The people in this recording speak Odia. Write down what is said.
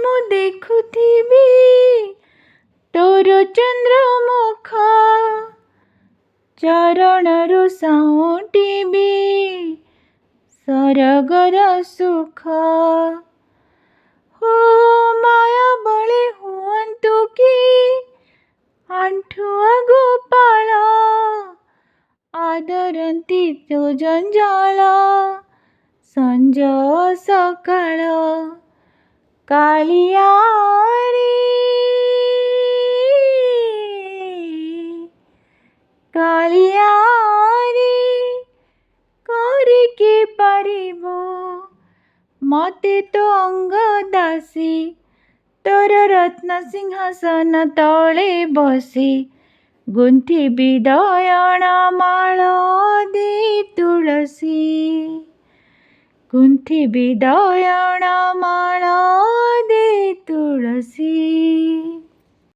ମୁଁ ଦେଖୁଥିବି ତୋର ଚନ୍ଦ୍ରମୁଖ, ଚରଣରୁ ସାଉଁଟିବି ସରଗର ସୁଖ। ହୋ ମାୟା ବଳେ ହୁଅନ୍ତୁ କି ଆଣ୍ଠୁଆ ଗୋପାଳ, ଆଦରନ୍ତି ତୋ ଜଞ୍ଜାଳ ସଞ୍ଜ ସକାଳ। କାଳିଆ ରେ କାଳିଆ ରେ କରିକି ପାରିବ ମତେ ତୋ ଅଙ୍ଗ ଦାସୀ, ତୋର ରତ୍ନ ସିଂହାସନ ତଳେ ବସି ଗୁନ୍ଥିବି ଦୟଣା ମାଳ ଦେଇ ତୁଳସୀ, ଗୁନ୍ଥିବି ଦୟଣା ମାଳ ଦେଇ ତୁଳସୀ।